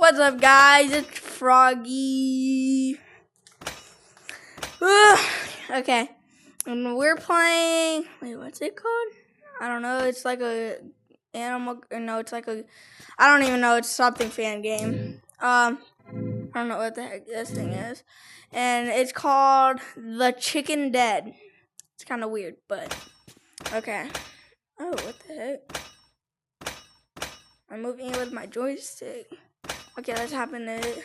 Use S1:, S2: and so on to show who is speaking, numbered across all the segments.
S1: What's up, guys? It's Froggy. Okay, and we're playing. Wait, what's it called? I don't know. It's like a animal. No, it's like a. I don't even know. It's something fan game. I don't know what the heck this thing is, and it's called The Chicken Dead. It's kind of weird, but okay. Oh, what the heck? I'm moving it with my joystick. Okay, let's hop into it.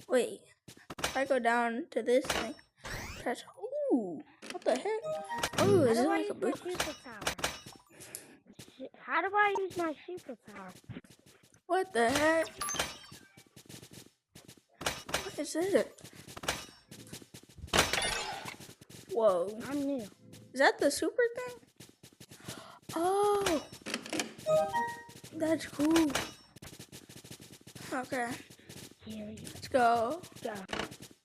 S1: Wait, if I go down to this thing, press. Ooh, what the heck? Oh, is it like a boost?
S2: How do I use my superpower?
S1: What the heck? What is it? Whoa.
S2: I'm new.
S1: Is that the super thing? Oh, that's cool. Okay, let's go.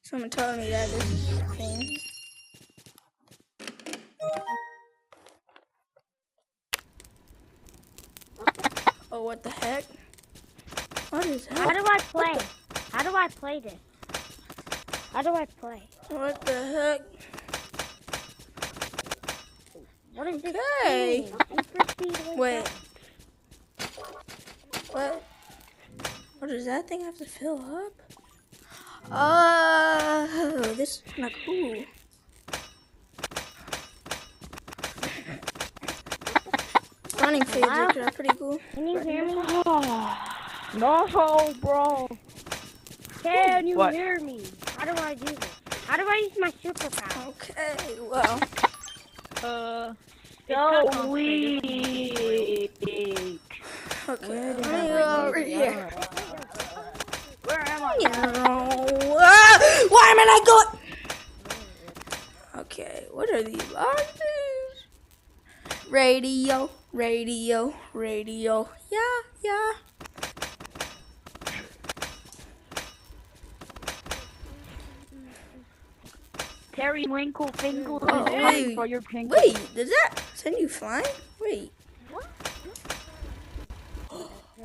S1: Someone told me that this is the thing. Oh, what the heck? What is that?
S2: How do I play? How do I play this? How do I play?
S1: What the heck?
S2: What is this?
S1: Okay.
S2: Thing?
S1: Wait. What? What does that thing have to fill up? Oh, this is kind of cool. Running phases are pretty cool.
S2: Can you hear me? No, bro. Can you hear me? How do I do this? How do I use my superpower?
S1: Okay, well.
S2: So weak.
S1: Okay, let me go over here.
S2: Where am I?
S1: Why am I not going? Okay, what are these boxes? Radio, radio, radio. Yeah.
S2: Terry Winkle Finkel
S1: wait.
S2: for your pink.
S1: Wait, does that send you flying? Wait.
S2: What?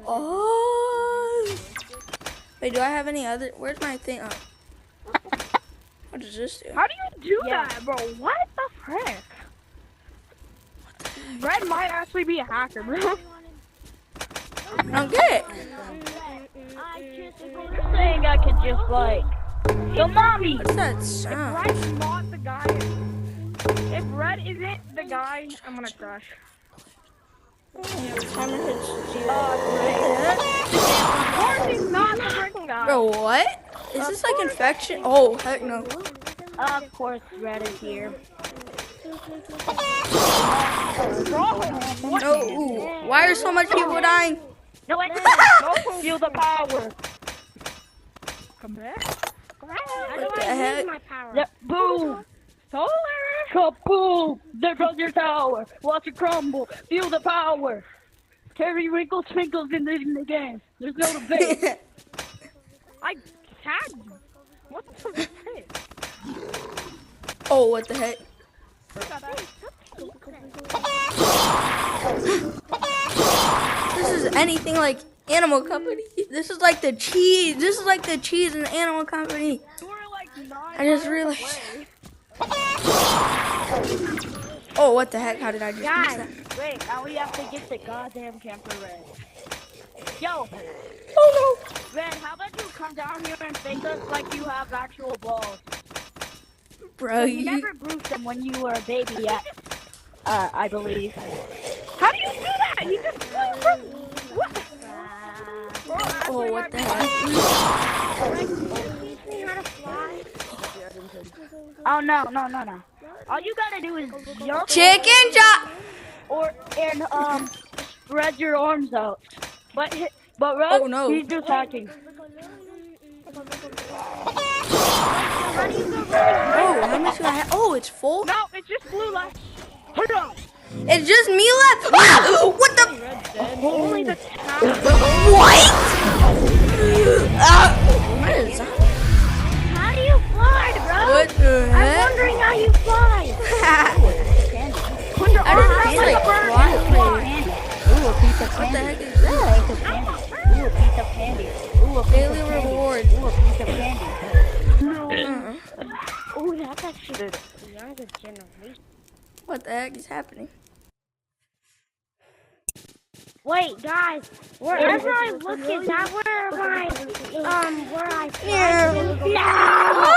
S1: Oh. Wait, do I have any other? Where's my thing? Oh. What does this do?
S2: How do you do that, bro? What the frick? Red might actually be a hacker, bro.
S1: I don't get it.
S2: You're saying I could just like, yo, mommy.
S1: What's that
S2: If
S1: sound?
S2: Red's not the guy, if Red isn't the guy, I'm gonna crush.
S1: Timer hits zero.
S2: Of course he's not the freaking guy.
S1: Bro, what? Is this like infection? Oh, heck no.
S2: Of course Red is here.
S1: No, ooh. Why are so much people dying?
S2: No, it's don't feel the power. Come back. How do
S1: the
S2: I
S1: heck?
S2: use my power? Boom. Solar. Kaboom. There goes your tower. Watch it crumble. Feel the power. Terry Winkle twinkles in the game. There's no debate. I tagged you. What the heck?
S1: Oh, what the heck? This is anything like Animal Company. This is like the cheese. This is like the cheese in the Animal Company. I just realized. Oh, what the heck? How did I just miss that?
S2: Wait, now we have to get the goddamn camper Red. Yo!
S1: Oh
S2: Red, how about you come down here and fake us like you have actual balls?
S1: no. Bro,
S2: You never bruised them when you were a baby yet. I believe. How do you do that? You just flew from... What?
S1: Oh, what the heck?
S2: Oh, no. All you gotta do is jump
S1: Chicken chop!
S2: and spread your arms out. But Red,
S1: Oh, no.
S2: he's just hacking.
S1: Oh, how much do I have? Oh, it's full?
S2: No, it's just blue light. Hold on.
S1: It's just me left. Ah! What the?
S2: Only the top.
S1: What? What is that?
S2: How do you fly, bro?
S1: What the
S2: I'm
S1: heck?
S2: wondering how you fly.
S1: I just feel like flying.
S2: Ooh, a piece piece of
S1: What the
S2: candy.
S1: heck is that?
S2: Piece of candy. Ooh, a piece of candy. Ooh, a piece
S1: Daily
S2: of candy.
S1: reward.
S2: Ooh, a piece of candy.
S3: Oh, that's actually the younger generation.
S1: What the heck is happening?
S3: Wait, guys, wherever I look, is that where I fly?
S1: No.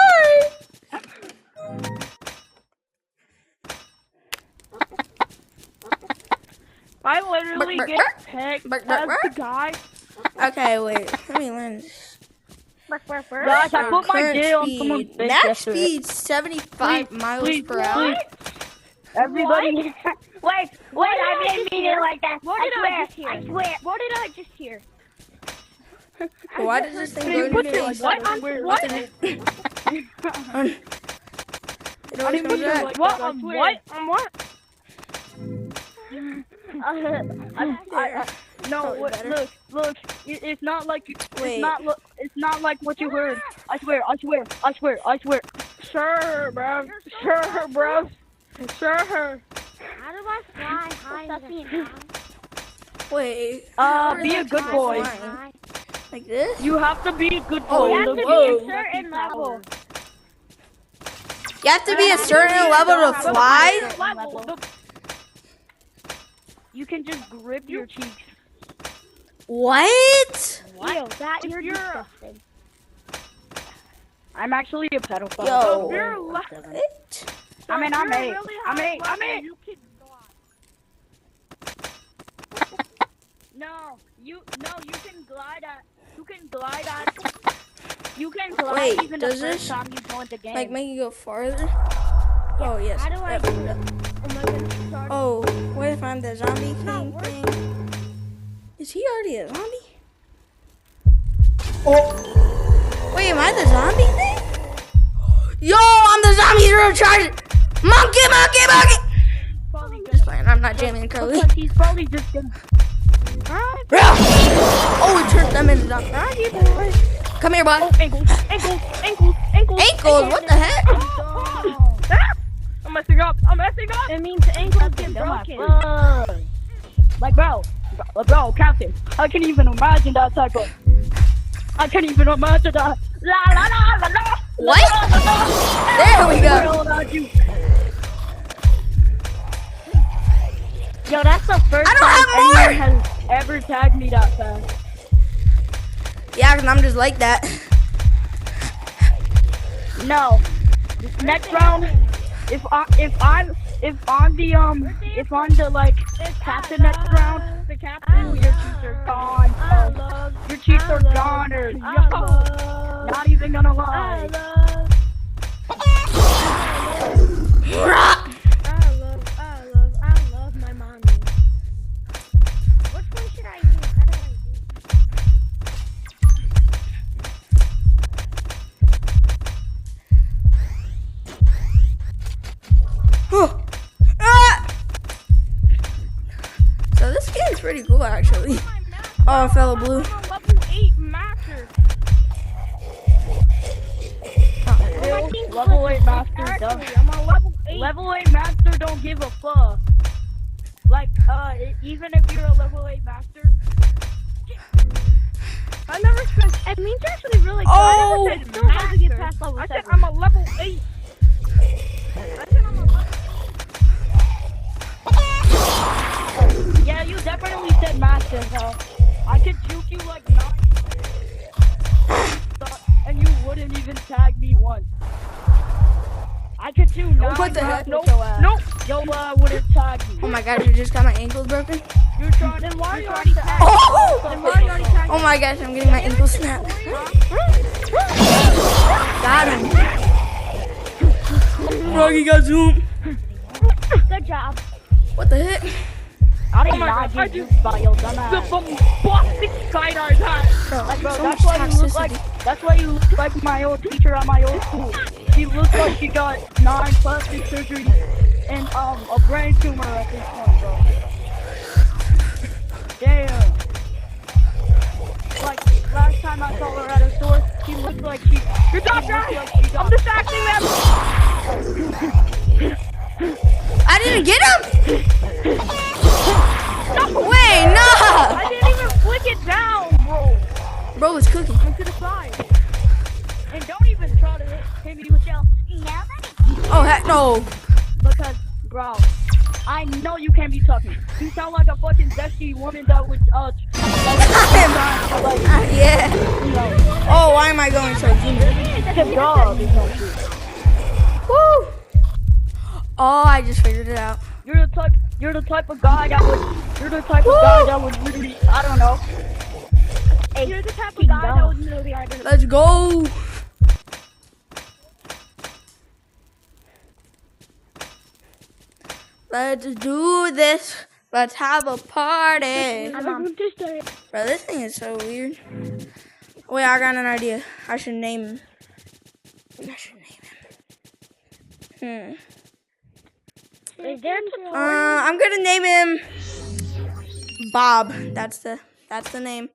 S2: I literally
S1: Bark,
S2: get
S1: bark,
S2: pegged
S1: bark,
S2: as
S1: bark,
S2: the
S1: bark.
S2: guy.
S1: Okay, wait. Let me learn this.
S2: Guys, I put my
S1: Current
S2: day on someone's
S1: speed.
S2: face
S1: Max
S2: yesterday.
S1: speed 75 miles per hour.
S2: Everybody.
S3: Wait, I didn't mean it like that.
S4: What did I just hear?
S3: I swear.
S4: What did I just hear?
S1: Why does this thing
S2: You
S1: go
S2: put
S1: to
S2: your
S1: face?
S2: what on where?
S1: What?
S2: What?
S1: It
S2: I
S1: always
S2: didn't
S1: comes
S2: put your
S1: back.
S2: what on what? On what? No,
S1: Probably
S2: what,
S1: better.
S2: look. It's not like
S1: Wait.
S2: it's not like what you heard. I swear. Sure, bro. Sure.
S3: How do I fly high?
S1: Wait.
S2: Be a good boy.
S1: Flying? Like this?
S2: You have to be a good boy.
S1: Oh,
S3: You have to be
S1: whoa.
S3: a certain level.
S1: You have to be a certain level to fly?
S2: Level. You can just grip your cheeks.
S1: What?
S3: Ew, that you're disgusting.
S2: I'm actually a pedophile.
S1: Yo.
S2: What? I'm eight. No, you can glide at. You can glide
S1: Wait,
S2: even
S1: does
S2: the first
S1: this,
S2: time you join the game.
S1: like, make you go farther? Oh, yes.
S3: How do I
S1: Yep.
S3: do that? Am I gonna start?
S1: Oh, wait, if I'm the zombie king thing. Is he already a zombie? Oh. Wait, am I the zombie thing? Yo, I'm the zombie hero charger. Monkey.
S2: Probably
S1: Just playing. I'm not jamming Curly.
S2: because he's probably just gonna.
S1: Oh, it turned them into zombies. Come here, bud.
S2: Ankles.
S1: Ankles, what the heck?
S2: I'm messing up.
S3: It means ankles get broken.
S2: Like, bro, Captain, I can't even imagine that type of. I can't even imagine that. La la la la la.
S1: What? There we go.
S2: Yo, that's the first
S1: I don't
S2: time
S1: have
S2: anyone has ever tagged me that fast.
S1: Yeah, because I'm just like that.
S2: No. Next round, if I'm the like captain next round, the captain, your cheats are gone. Your cheats are goners. Yo, not even gonna lie.
S3: I love my mommy. Which one should I use? How do I
S1: So this game's pretty cool, actually. Oh, fellow blue.
S2: I'm a level 8 master. Level 8 master does. I'm a level 8. Level 8 master don't give a fuck. Like, even if you're a level 8 master. I never said.
S3: It means you're actually really good.
S1: Oh!
S3: I still have to get past level
S2: I said
S3: 7.
S2: I'm a level 8. Yeah, you definitely said master, huh? I could juke you like 9 and you wouldn't even tag me once. I could do 9
S1: What the heck?
S2: Nope. Yo, wouldn't tag me.
S1: Oh my gosh, I just got my ankles broken.
S2: You're trying to why you already tagged
S1: Oh! Oh my gosh, I'm getting my ankle snapped. Got him. Froggy got zoom.
S3: Good job.
S1: What the heck?
S2: I did not get juked by your dumbass. The bombastic skydive hat. Like, bro,
S1: So
S2: that's
S1: much
S2: why you look
S1: toxicity.
S2: like. That's why you look like my old teacher at my old school. She looks like she got 9 plastic surgery and a brain tumor at this point, bro. Damn. Like last time I saw her at a store, she looked like she. Good job, guys. I'm distracting them.
S1: I didn't get him? No. Wait, no! no.
S2: Because, bro, I know you can't be talking. You sound like a fucking zesty woman that would,
S1: Yeah. Oh, why am I going so deep?
S2: Good job.
S1: Woo. Oh, I just figured it out.
S2: You're the type of guy that would literally, I don't know.
S3: You're the type of guy that would literally
S1: Let's go. Let's do this. Let's have a party. Bro, this thing is so weird. Wait, I got an idea. I should name him.
S3: Is there a tutorial?
S1: I'm gonna name him Bob. That's the name.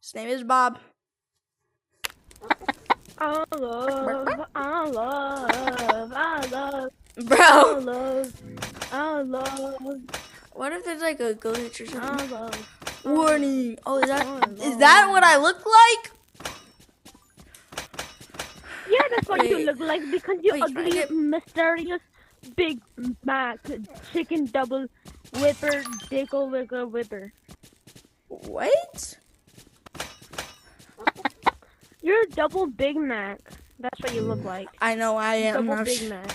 S1: His name is Bob.
S3: I love.
S1: Bro, what if there's like a glitch or something? Warning. Oh, is that what I look like?
S3: Yeah, that's what you look like because you
S1: Wait,
S3: ugly, mysterious Big Mac chicken double whipper dickle liquor whipper.
S1: What?
S3: You're a double Big Mac. That's what you look like.
S1: I know I am.
S3: Double Big Mac.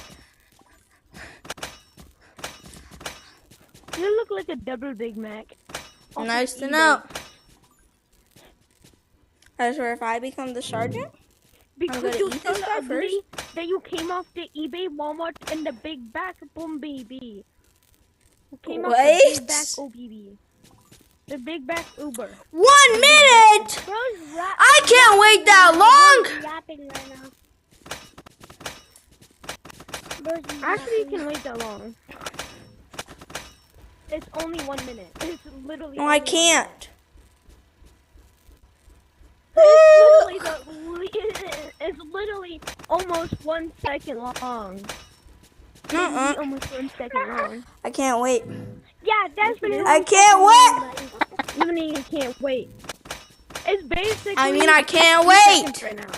S3: You look like a double Big Mac.
S1: Nice to know. I swear, if I become the sergeant,
S3: Because
S1: gonna
S3: you
S1: eat
S3: so
S1: this guy
S3: ugly that you came off the eBay, Walmart, and the Big Back Boom Baby. You came off the Big
S1: Wait.
S3: Back OBB. The Big Back Uber.
S1: 1 minute. I can't wait that long.
S3: Yapping right now. Actually, you can wait that long. It's only 1 minute. It's literally.
S1: No, I can't.
S3: It's literally almost 1 second long. Almost 1 second long.
S1: I can't wait.
S3: Yeah, that's literally.
S1: I can't wait.
S3: Literally, you can't wait. It's basically.
S1: I mean, I can't
S3: 2
S1: wait.
S3: seconds right now.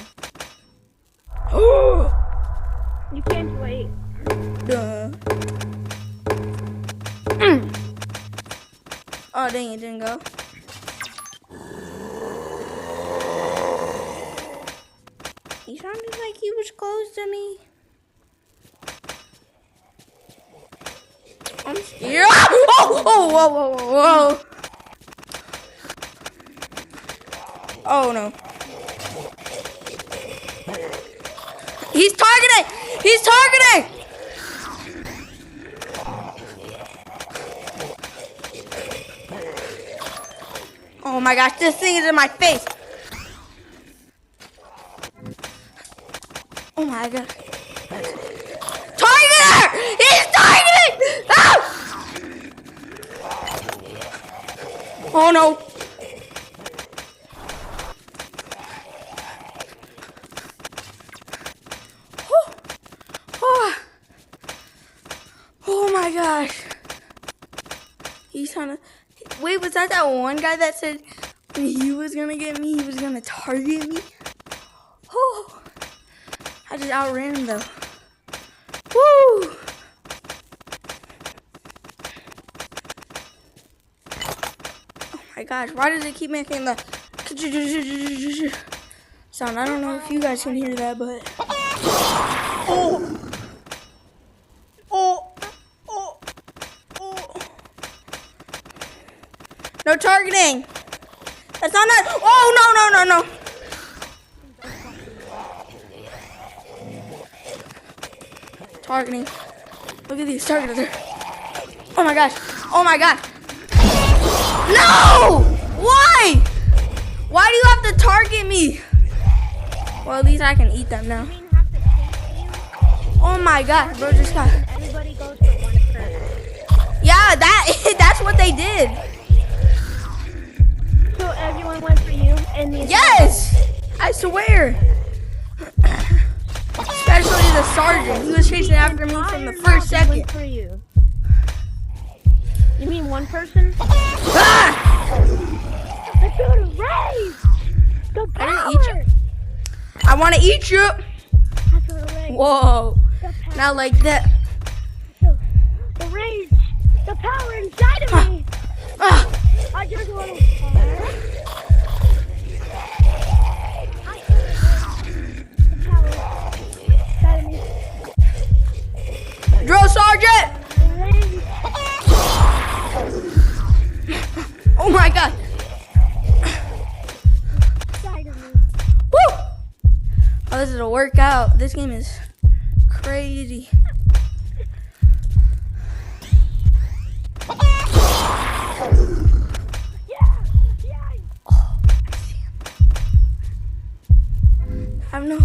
S3: You can't wait.
S1: Duh. Oh, dang, it didn't go. He sounded like he was close to me. I'm scared. Oh, whoa, whoa, whoa, whoa. Oh, no. He's targeting! He's targeting! Oh my gosh, this thing is in my face. Oh my god. Targeter! He's targeting! Ah! Oh no. Oh my gosh. He's trying to. Wait, was that one guy that said when he was gonna get me, he was gonna target me? Oh, I just outran him though. Woo! Oh my gosh, why does it keep making the sound? I don't know if you guys can hear that, but. Oh! Oh! Oh! Oh! No targeting! That's not it! Oh, no, no, no, no! Targeting. Look at these targets there. Oh my gosh! Oh my god! No! Why? Why do you have to target me? Well, at least I can eat them now. Oh my god, bro just got.
S3: Everybody goes for 1 turn.
S1: Yeah, that's what they did.
S3: So everyone went for you, and the
S1: Yes! I swear. Especially the sergeant. He was chasing after me from the first second.
S3: Went for you. You mean one person?
S1: Ah!
S3: Let's go to raise the
S1: I
S3: power.
S1: didn't eat you. I want to eat you.
S3: Let's go to raise
S1: Whoa.
S3: the power.
S1: Not like that.
S3: power inside of me. I just want to.
S1: Drill sergeant! Oh my god! Woo! Oh, this is a workout. This game is crazy. I don't know.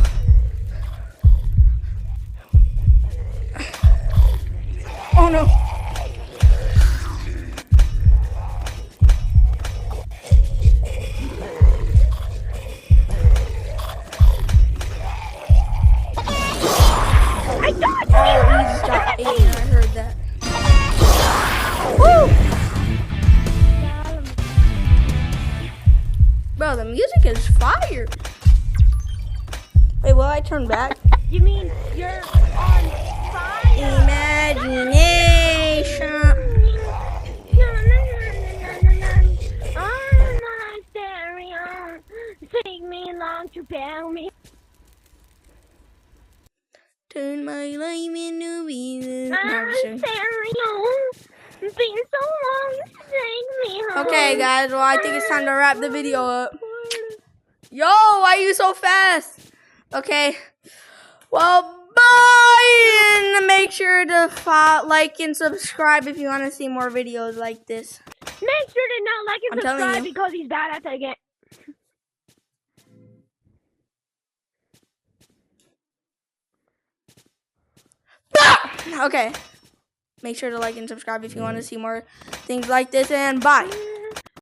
S1: Oh no.
S3: I got
S1: Oh, he just got 8. I heard that. Woo! Bro, the music is fire. Wait, will I turn back?
S3: You mean you're on fire?
S1: Imagination.
S3: I'm on stereo. Take me along to pound me.
S1: Turn my life into pieces. No, I'm
S3: I'm
S1: just kidding.
S3: stereo. It's been so long to take me home.
S1: Okay, guys. Well, I think it's time to wrap the video up. Yo, why are you so fast? Okay. Well, bye. And make sure to like and subscribe if you want to see more videos like this.
S3: Make sure to not like and
S1: I'm telling
S3: subscribe
S1: you.
S3: because he's bad at the game.
S1: Okay. Make sure to like and subscribe if you want to see more things like this. And bye.